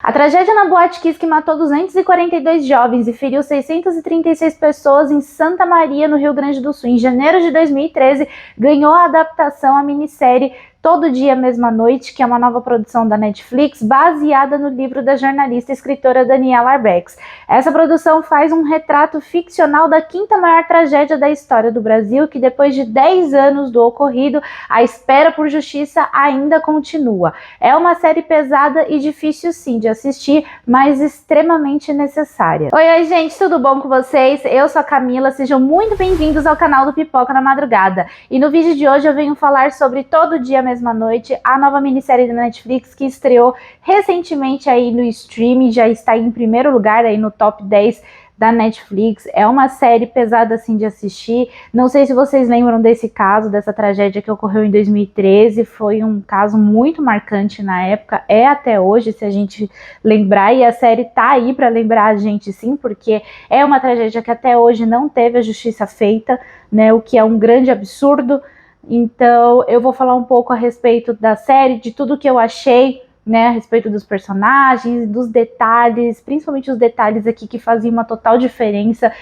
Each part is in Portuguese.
A tragédia na Boate Kiss, que matou 242 jovens e feriu 636 pessoas em Santa Maria, no Rio Grande do Sul, em janeiro de 2013, ganhou a adaptação à minissérie Todo Dia, Mesma Noite, que é uma nova produção da Netflix, baseada no livro da jornalista e escritora Daniela Arbex. Essa produção faz um retrato ficcional da quinta maior tragédia da história do Brasil, que depois de 10 anos do ocorrido, a espera por justiça ainda continua. É uma série pesada e difícil sim de assistir, mas extremamente necessária. Oi, gente, tudo bom com vocês? Eu sou a Camila, sejam muito bem-vindos ao canal do Pipoca na Madrugada. E no vídeo de hoje eu venho falar sobre Todo Dia, Mesma Noite, a nova minissérie da Netflix que estreou recentemente aí no streaming, já está em primeiro lugar aí no top 10 da Netflix. É uma série pesada assim de assistir. Não sei se vocês lembram desse caso, dessa tragédia que ocorreu em 2013. Foi um caso muito marcante na época, é até hoje, se a gente lembrar, e a série tá aí para lembrar a gente sim, porque é uma tragédia que até hoje não teve a justiça feita, né, o que é um grande absurdo. Então eu vou falar um pouco a respeito da série, de tudo que eu achei, né, a respeito dos personagens, dos detalhes, principalmente os detalhes aqui que faziam uma total diferença,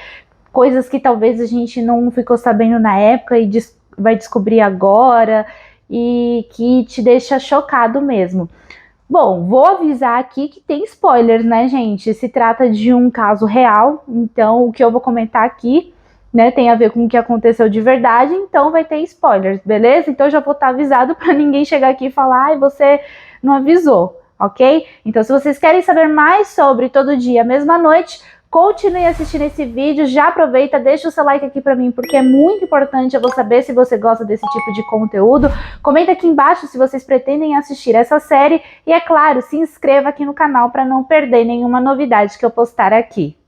coisas que talvez a gente não ficou sabendo na época e vai descobrir agora, e que te deixa chocado mesmo. Bom, vou avisar aqui que tem spoilers, né, gente? Se trata de um caso real, então o que eu vou comentar aqui, né, tem a ver com o que aconteceu de verdade, então vai ter spoilers, beleza? Então já vou estar avisado para ninguém chegar aqui e falar, ai, você não avisou, ok? Então se vocês querem saber mais sobre Todo Dia, Mesma Noite, continue assistindo esse vídeo, já aproveita, deixa o seu like aqui para mim, porque é muito importante eu vou saber se você gosta desse tipo de conteúdo. Comenta aqui embaixo se vocês pretendem assistir essa série e, é claro, se inscreva aqui no canal para não perder nenhuma novidade que eu postar aqui.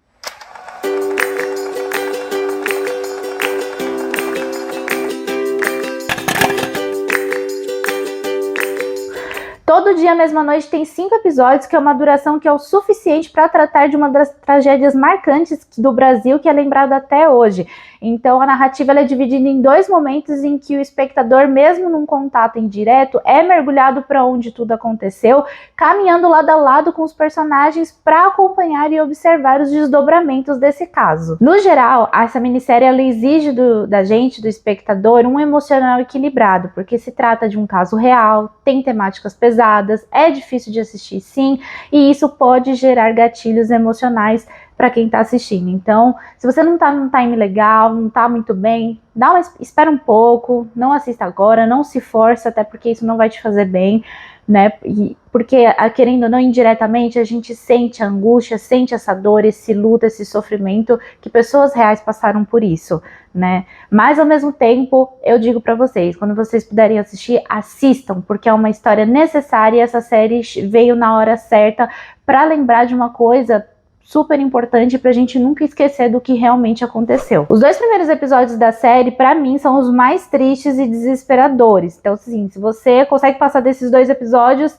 Todo Dia, Mesma Noite tem 5 episódios, que é uma duração que é o suficiente para tratar de uma das tragédias marcantes do Brasil, que é lembrada até hoje. Então a narrativa ela é dividida em 2 momentos em que o espectador, mesmo num contato indireto, é mergulhado para onde tudo aconteceu, caminhando lado a lado com os personagens para acompanhar e observar os desdobramentos desse caso. No geral, essa minissérie ela exige da gente, do espectador, um emocional equilibrado, porque se trata de um caso real, tem temáticas pesadas, é difícil de assistir sim, e isso pode gerar gatilhos emocionais para quem está assistindo. Então, se você não está num time legal, não está muito bem, espera um pouco, não assista agora, não se force, até porque isso não vai te fazer bem, né? Porque, querendo ou não, indiretamente, a gente sente a angústia, sente essa dor, esse luto, esse sofrimento, que pessoas reais passaram por isso, né? Mas, ao mesmo tempo, eu digo para vocês, quando vocês puderem assistir, assistam, porque é uma história necessária e essa série veio na hora certa para lembrar de uma coisa super importante pra gente nunca esquecer do que realmente aconteceu. Os 2 primeiros episódios da série, pra mim, são os mais tristes e desesperadores. Então, assim, se você consegue passar desses 2 episódios,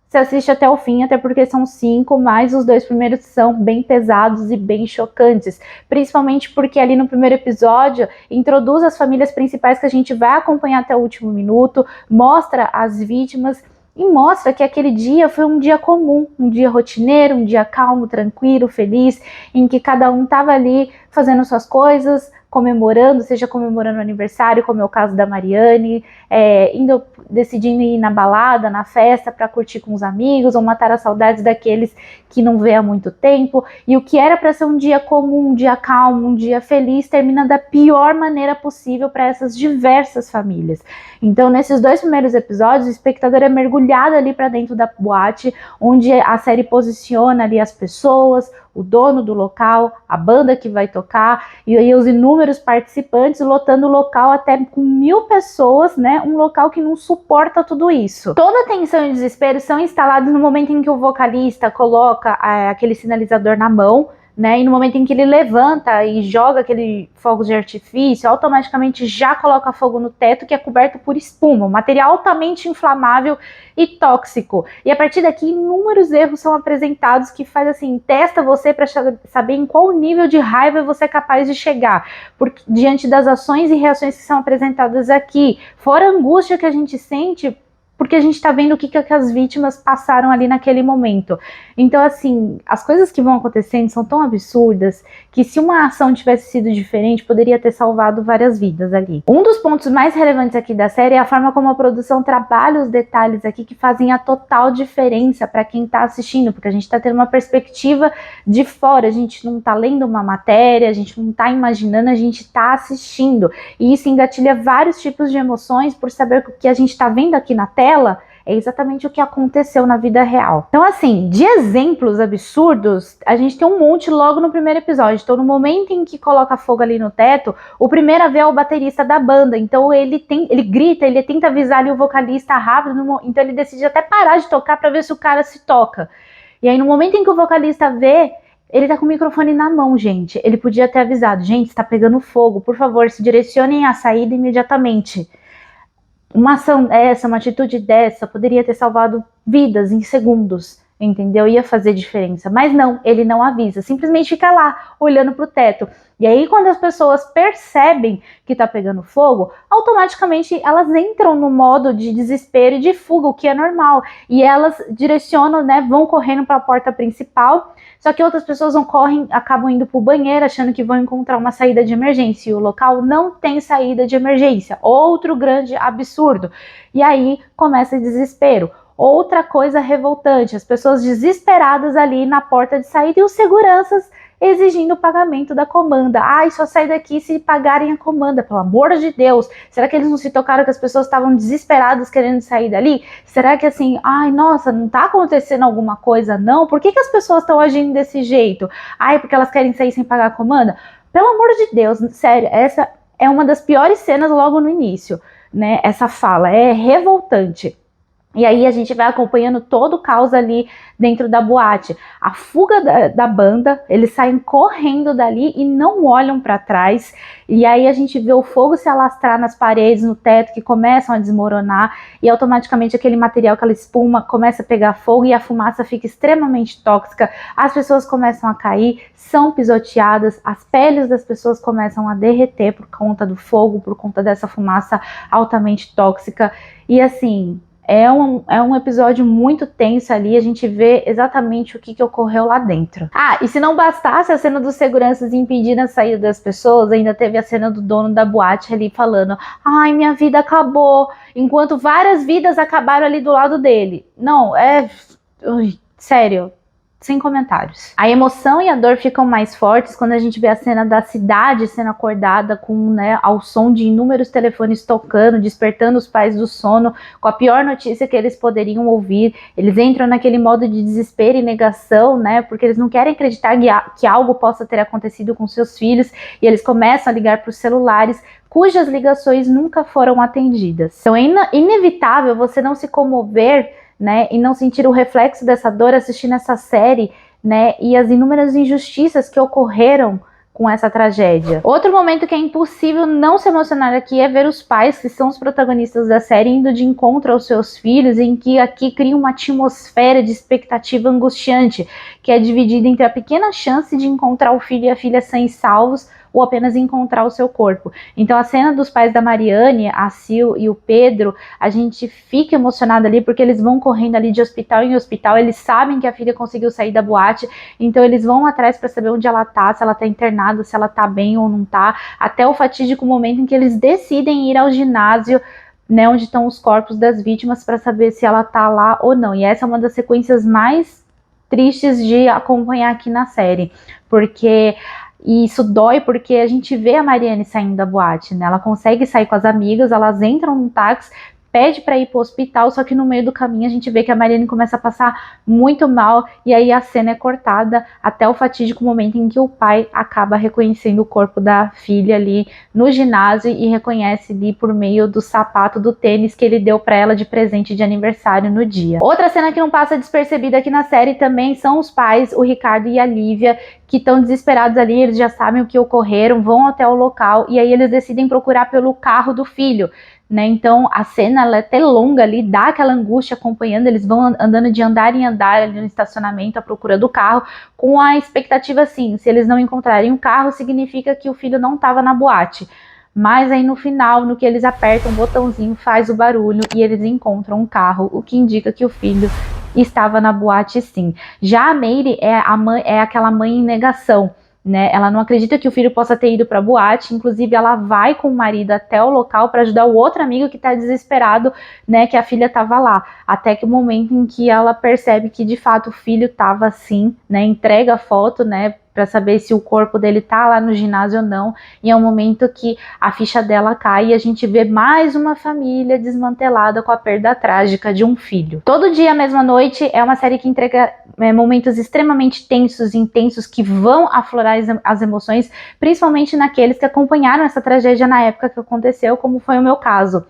você assiste até o fim, até porque são 5, mas os 2 primeiros são bem pesados e bem chocantes. Principalmente porque ali no primeiro episódio, introduz as famílias principais que a gente vai acompanhar até o último minuto, mostra as vítimas, e mostra que aquele dia foi um dia comum, um dia rotineiro, um dia calmo, tranquilo, feliz, em que cada um estava ali fazendo suas coisas, comemorando, seja comemorando o aniversário, como é o caso da Mariane, decidindo ir na balada, na festa, para curtir com os amigos, ou matar as saudades daqueles que não vê há muito tempo. E o que era para ser um dia comum, um dia calmo, um dia feliz, termina da pior maneira possível para essas diversas famílias. Então, nesses 2 primeiros episódios, o espectador é mergulhado ali para dentro da boate, onde a série posiciona ali as pessoas, o dono do local, a banda que vai tocar, e aí os inúmeros participantes lotando o local até com 1000 pessoas, né? Um local que não suporta tudo isso. Toda a tensão e desespero são instalados no momento em que o vocalista coloca aquele sinalizador na mão, né? E no momento em que ele levanta e joga aquele fogo de artifício, automaticamente já coloca fogo no teto, que é coberto por espuma, um material altamente inflamável e tóxico. E a partir daqui, inúmeros erros são apresentados que faz assim, testa você para saber em qual nível de raiva você é capaz de chegar, porque diante das ações e reações que são apresentadas aqui, fora a angústia que a gente sente porque a gente tá vendo o que as vítimas passaram ali naquele momento. Então, assim, as coisas que vão acontecendo são tão absurdas que se uma ação tivesse sido diferente, poderia ter salvado várias vidas ali. Um dos pontos mais relevantes aqui da série é a forma como a produção trabalha os detalhes aqui que fazem a total diferença para quem tá assistindo, porque a gente tá tendo uma perspectiva de fora, a gente não tá lendo uma matéria, a gente não tá imaginando, a gente tá assistindo. E isso engatilha vários tipos de emoções por saber que o que a gente tá vendo aqui na tela é exatamente o que aconteceu na vida real. Então, assim, de exemplos absurdos, a gente tem um monte logo no primeiro episódio. Então, no momento em que coloca fogo ali no teto, o primeiro a ver é o baterista da banda. Então, ele grita, ele tenta avisar ali o vocalista rápido. Então, ele decide até parar de tocar para ver se o cara se toca. E aí, no momento em que o vocalista vê, ele tá com o microfone na mão, gente. Ele podia ter avisado, gente, está pegando fogo. Por favor, se direcionem à saída imediatamente. Uma ação dessa, uma atitude dessa poderia ter salvado vidas em segundos, entendeu? Ia fazer diferença, mas não, ele não avisa, simplesmente fica lá, olhando pro teto. E aí, quando as pessoas percebem que tá pegando fogo, automaticamente elas entram no modo de desespero e de fuga, o que é normal. E elas direcionam, né, vão correndo para a porta principal, só que outras pessoas acabam indo pro banheiro, achando que vão encontrar uma saída de emergência. E o local não tem saída de emergência. Outro grande absurdo. E aí começa o desespero. Outra coisa revoltante, as pessoas desesperadas ali na porta de saída e os seguranças exigindo o pagamento da comanda. Ai, só sai daqui se pagarem a comanda, pelo amor de Deus. Será que eles não se tocaram que as pessoas estavam desesperadas querendo sair dali? Será que assim, ai, nossa, não tá acontecendo alguma coisa não? Por que as pessoas estão agindo desse jeito? Ai, porque elas querem sair sem pagar a comanda? Pelo amor de Deus, sério, essa é uma das piores cenas logo no início, né? Essa fala é revoltante. E aí a gente vai acompanhando todo o caos ali dentro da boate. A fuga da banda, eles saem correndo dali e não olham para trás. E aí a gente vê o fogo se alastrar nas paredes, no teto, que começam a desmoronar. E automaticamente aquele material, aquela espuma, começa a pegar fogo e a fumaça fica extremamente tóxica. As pessoas começam a cair, são pisoteadas, as peles das pessoas começam a derreter por conta do fogo, por conta dessa fumaça altamente tóxica. E assim... É um episódio muito tenso ali, a gente vê exatamente o que ocorreu lá dentro. Ah, e se não bastasse a cena dos seguranças impedindo a saída das pessoas, ainda teve a cena do dono da boate ali falando: ai, minha vida acabou, enquanto várias vidas acabaram ali do lado dele. Não, sério, sem comentários. A emoção e a dor ficam mais fortes quando a gente vê a cena da cidade sendo acordada com, né, ao som de inúmeros telefones tocando, despertando os pais do sono, com a pior notícia que eles poderiam ouvir. Eles entram naquele modo de desespero e negação, né, porque eles não querem acreditar que algo possa ter acontecido com seus filhos, e eles começam a ligar para os celulares, cujas ligações nunca foram atendidas. Então é inevitável você não se comover, né, e não sentir o reflexo dessa dor assistindo essa série, né, e as inúmeras injustiças que ocorreram com essa tragédia. Outro momento que é impossível não se emocionar aqui é ver os pais, que são os protagonistas da série, indo de encontro aos seus filhos, em que aqui cria uma atmosfera de expectativa angustiante, que é dividida entre a pequena chance de encontrar o filho e a filha sãos e salvos, ou apenas encontrar o seu corpo. Então a cena dos pais da Mariane, a Sil e o Pedro, a gente fica emocionada ali, porque eles vão correndo ali de hospital em hospital, eles sabem que a filha conseguiu sair da boate, então eles vão atrás para saber onde ela tá, se ela tá internada, se ela tá bem ou não tá, até o fatídico momento em que eles decidem ir ao ginásio, né, onde estão os corpos das vítimas, para saber se ela tá lá ou não. E essa é uma das sequências mais tristes de acompanhar aqui na série, porque e isso dói, porque a gente vê a Mariane saindo da boate, né? Ela consegue sair com as amigas, elas entram num táxi, pede para ir pro hospital, só que no meio do caminho a gente vê que a Mariane começa a passar muito mal, e aí a cena é cortada até o fatídico momento em que o pai acaba reconhecendo o corpo da filha ali no ginásio e reconhece ali por meio do sapato do tênis que ele deu para ela de presente de aniversário no dia. Outra cena que não passa despercebida aqui na série também são os pais, o Ricardo e a Lívia, que estão desesperados ali, eles já sabem o que ocorreram, vão até o local e aí eles decidem procurar pelo carro do filho, né? Então a cena ela é até longa ali, dá aquela angústia acompanhando, eles vão andando de andar em andar ali no estacionamento à procura do carro, com a expectativa assim, se eles não encontrarem o carro, significa que o filho não estava na boate. Mas aí no final, no que eles apertam o botãozinho, faz o barulho e eles encontram um carro, o que indica que o filho estava na boate sim. Já a Meire é aquela mãe em negação, né? Ela não acredita que o filho possa ter ido para a boate, inclusive ela vai com o marido até o local para ajudar o outro amigo que está desesperado, né, que a filha estava lá, até que o momento em que ela percebe que de fato o filho estava assim, né, entrega a foto, né, para saber se o corpo dele tá lá no ginásio ou não, e é um momento que a ficha dela cai e a gente vê mais uma família desmantelada com a perda trágica de um filho. Todo Dia, a Mesma Noite é uma série que entrega momentos extremamente tensos e intensos que vão aflorar as emoções, principalmente naqueles que acompanharam essa tragédia na época que aconteceu, como foi o meu caso.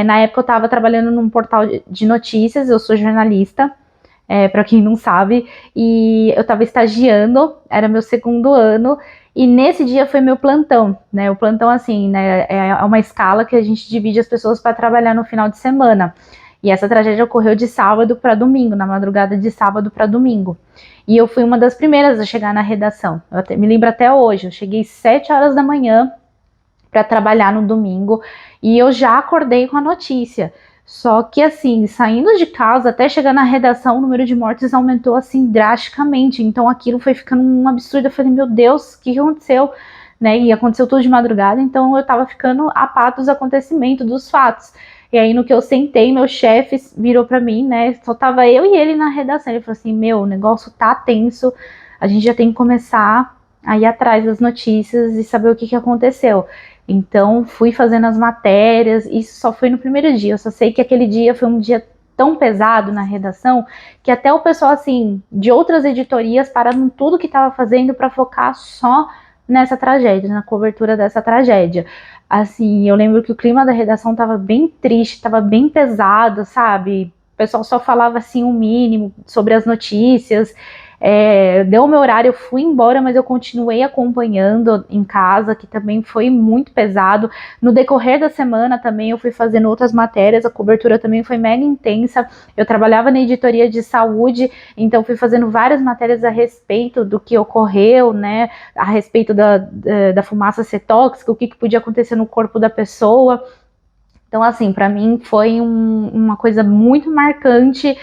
Na época eu estava trabalhando num portal de notícias, eu sou jornalista, para quem não sabe, e eu estava estagiando, era meu segundo ano, e nesse dia foi meu plantão, né? O plantão, assim, né, é uma escala que a gente divide as pessoas para trabalhar no final de semana. E essa tragédia ocorreu de sábado para domingo, na madrugada de sábado para domingo. E eu fui uma das primeiras a chegar na redação. Me lembro até hoje, eu cheguei 7 horas da manhã para trabalhar no domingo e eu já acordei com a notícia. Só que assim, saindo de casa até chegar na redação, o número de mortes aumentou assim drasticamente. Então aquilo foi ficando um absurdo. Eu falei, meu Deus, o que aconteceu? Né? E aconteceu tudo de madrugada, então eu tava ficando a par dos acontecimentos, dos fatos. E aí no que eu sentei, meu chefe virou para mim, né? Só tava eu e ele na redação. Ele falou assim, meu, o negócio tá tenso, a gente já tem que começar a ir atrás das notícias e saber o que aconteceu. Então fui fazendo as matérias, isso só foi no primeiro dia, eu só sei que aquele dia foi um dia tão pesado na redação, que até o pessoal assim, de outras editorias pararam tudo que estava fazendo para focar só nessa tragédia, na cobertura dessa tragédia. Assim, eu lembro que o clima da redação estava bem triste, estava bem pesado, sabe? O pessoal só falava assim o mínimo sobre as notícias. Deu o meu horário, eu fui embora, mas eu continuei acompanhando em casa, que também foi muito pesado. No decorrer da semana também eu fui fazendo outras matérias, a cobertura também foi mega intensa. Eu trabalhava na editoria de saúde, então fui fazendo várias matérias a respeito do que ocorreu, né, a respeito da fumaça ser tóxica, o que podia acontecer no corpo da pessoa. Então, assim, para mim foi uma coisa muito marcante,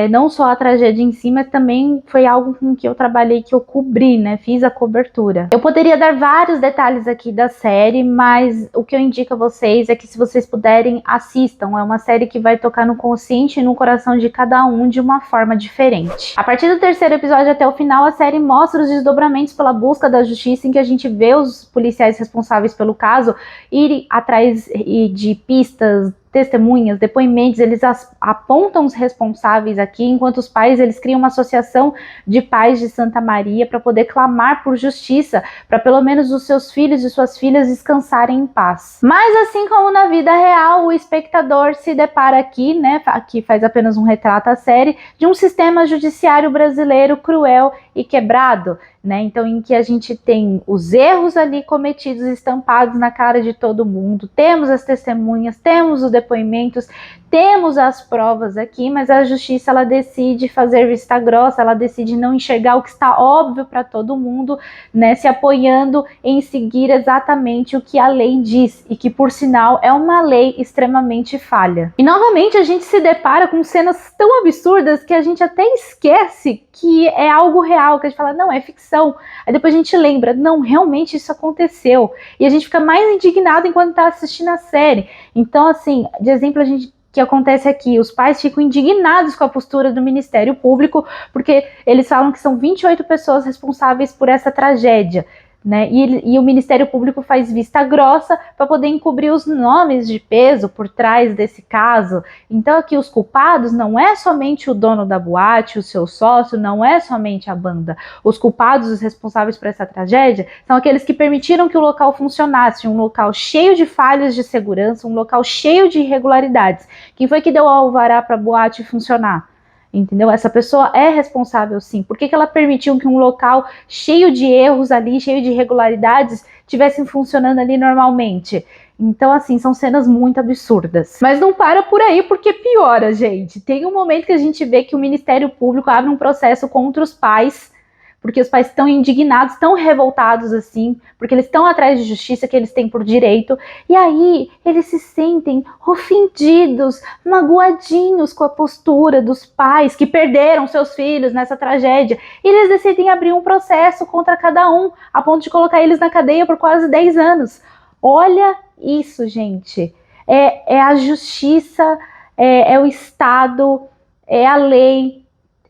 não só a tragédia em si, mas também foi algo com que eu trabalhei, que eu cobri, né? Fiz a cobertura. Eu poderia dar vários detalhes aqui da série, mas o que eu indico a vocês é que, se vocês puderem, assistam. É uma série que vai tocar no consciente e no coração de cada um de uma forma diferente. A partir do terceiro episódio até o final, a série mostra os desdobramentos pela busca da justiça, em que a gente vê os policiais responsáveis pelo caso irem atrás de pistas, testemunhas, depoimentos. Eles apontam os responsáveis aqui, enquanto os pais, eles criam uma associação de pais de Santa Maria para poder clamar por justiça, para pelo menos os seus filhos e suas filhas descansarem em paz. Mas assim como na vida real, o espectador se depara aqui, né, aqui faz apenas um retrato à série, de um sistema judiciário brasileiro cruel e quebrado, né? Então, em que a gente tem os erros ali cometidos, estampados na cara de todo mundo, temos as testemunhas, temos os depoimentos, temos as provas aqui, mas a justiça, ela decide fazer vista grossa, ela decide não enxergar o que está óbvio para todo mundo, né, se apoiando em seguir exatamente o que a lei diz, e que, por sinal, é uma lei extremamente falha. E novamente a gente se depara com cenas tão absurdas que a gente até esquece que é algo real, que a gente fala, não, é ficção. Aí depois a gente lembra, não, realmente isso aconteceu. E a gente fica mais indignado enquanto está assistindo a série. Então, assim, de exemplo, que acontece aqui, os pais ficam indignados com a postura do Ministério Público, porque eles falam que são 28 pessoas responsáveis por essa tragédia, né? E o Ministério Público faz vista grossa para poder encobrir os nomes de peso por trás desse caso. Então aqui os culpados não é somente o dono da boate, o seu sócio, não é somente a banda. Os culpados, os responsáveis por essa tragédia, são aqueles que permitiram que o local funcionasse, um local cheio de falhas de segurança, um local cheio de irregularidades. Quem foi que deu o alvará para a boate funcionar? Entendeu? Essa pessoa é responsável, sim. Por que ela permitiu que um local cheio de erros ali, cheio de irregularidades, tivessem funcionando ali normalmente? Então, assim, são cenas muito absurdas. Mas não para por aí, porque piora, gente. Tem um momento que a gente vê que o Ministério Público abre um processo contra os pais, porque os pais estão indignados, estão revoltados assim, porque eles estão atrás de justiça que eles têm por direito, e aí eles se sentem ofendidos, magoadinhos com a postura dos pais que perderam seus filhos nessa tragédia, e eles decidem abrir um processo contra cada um, a ponto de colocar eles na cadeia por quase 10 anos. Olha isso, gente. É a justiça, é o Estado, é a lei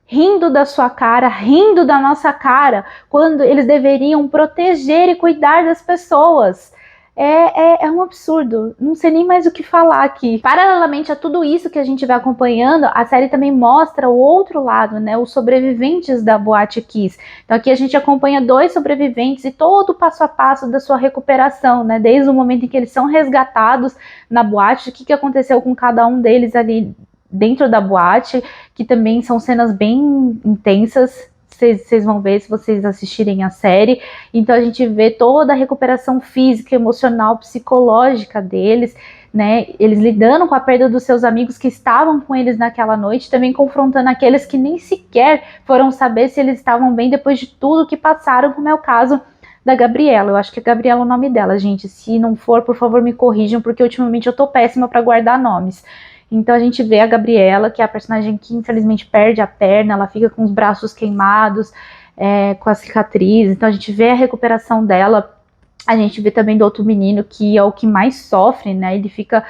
rindo da sua cara, rindo da nossa cara, quando eles deveriam proteger e cuidar das pessoas. É um absurdo, não sei nem mais o que falar aqui. Paralelamente a tudo isso que a gente vai acompanhando, a série também mostra o outro lado, né, os sobreviventes da Boate Kiss. Então aqui a gente acompanha 2 sobreviventes e todo o passo a passo da sua recuperação, né, desde o momento em que eles são resgatados na boate, o que aconteceu com cada um deles ali dentro da boate, que também são cenas bem intensas. Vocês vão ver se vocês assistirem a série. Então a gente vê toda a recuperação física, emocional, psicológica deles, né? Eles lidando com a perda dos seus amigos que estavam com eles naquela noite, também confrontando aqueles que nem sequer foram saber se eles estavam bem depois de tudo que passaram, como é o caso da Gabriela. Eu acho que é Gabriela o nome dela, gente. Se não for, por favor, me corrijam, porque ultimamente eu tô péssima para guardar nomes. Então a gente vê a Gabriela, que é a personagem que infelizmente perde a perna, ela fica com os braços queimados, com a cicatriz. Então a gente vê a recuperação dela. A gente vê também do outro menino, que é o que mais sofre, né? Ele fica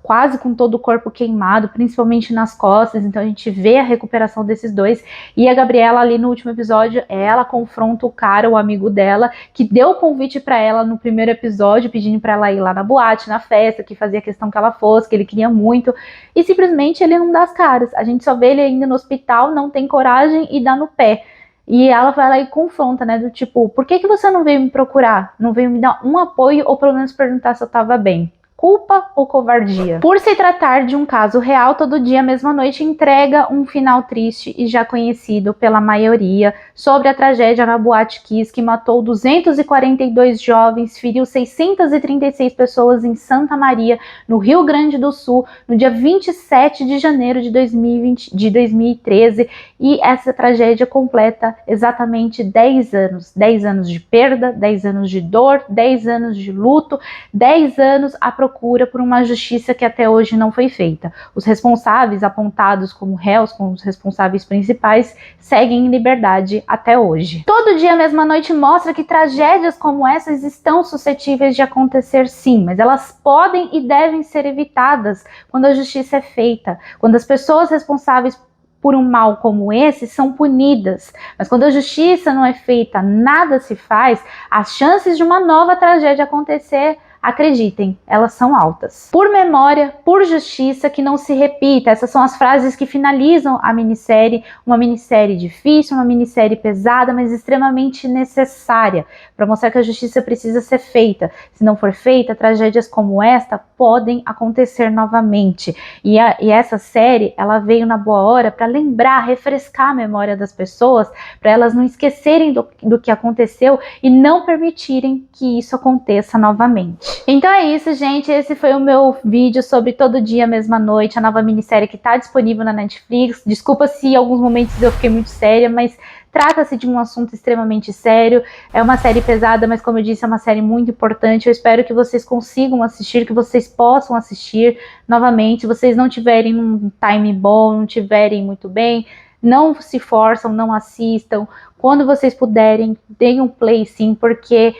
quase com todo o corpo queimado, principalmente nas costas. Então a gente vê a recuperação desses 2. E a Gabriela ali no último episódio, ela confronta o cara, o amigo dela, que deu o convite para ela no primeiro episódio, pedindo para ela ir lá na boate, na festa, que fazia questão que ela fosse, que ele queria muito, e simplesmente ele não dá as caras. A gente só vê ele ainda no hospital, não tem coragem e dá no pé. E ela vai lá e confronta, né, do tipo, por que você não veio me procurar? Não veio me dar um apoio ou pelo menos perguntar se eu tava bem? Culpa ou covardia? Por se tratar de um caso real, Todo Dia a Mesma Noite entrega um final triste e já conhecido pela maioria sobre a tragédia na Boate Kiss, que matou 242 jovens, feriu 636 pessoas em Santa Maria, no Rio Grande do Sul, no dia 27 de janeiro de 2013, e essa tragédia completa exatamente 10 anos. 10 anos de perda, 10 anos de dor, 10 anos de luto, 10 anos à procura por uma justiça que até hoje não foi feita. Os responsáveis apontados como réus, como os responsáveis principais, seguem em liberdade até hoje. Todo Dia a Mesma Noite mostra que tragédias como essas estão suscetíveis de acontecer sim, mas elas podem e devem ser evitadas quando a justiça é feita, quando as pessoas responsáveis por um mal como esse são punidas. Mas quando a justiça não é feita, nada se faz, as chances de uma nova tragédia acontecer, acreditem, elas são altas. Por memória, por justiça, que não se repita. Essas são as frases que finalizam a minissérie. Uma minissérie difícil, uma minissérie pesada, mas extremamente necessária, para mostrar que a justiça precisa ser feita. Se não for feita, tragédias como esta podem acontecer novamente. E essa série, ela veio na boa hora para lembrar, refrescar a memória das pessoas, para elas não esquecerem do que aconteceu e não permitirem que isso aconteça novamente. Então é isso, gente. Esse foi o meu vídeo sobre Todo Dia, Mesma Noite, a nova minissérie que está disponível na Netflix. Desculpa se em alguns momentos eu fiquei muito séria, mas trata-se de um assunto extremamente sério. É uma série pesada, mas como eu disse, é uma série muito importante. Eu espero que vocês consigam assistir, que vocês possam assistir novamente. Se vocês não tiverem um time bom, não tiverem muito bem, não se forçam, não assistam. Quando vocês puderem, deem um play sim, porque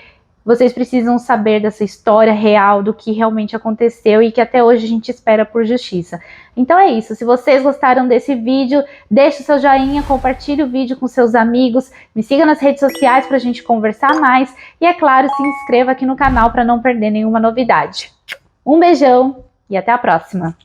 vocês precisam saber dessa história real, do que realmente aconteceu e que até hoje a gente espera por justiça. Então é isso. Se vocês gostaram desse vídeo, deixe o seu joinha, compartilhe o vídeo com seus amigos, me siga nas redes sociais para a gente conversar mais e, é claro, se inscreva aqui no canal para não perder nenhuma novidade. Um beijão e até a próxima!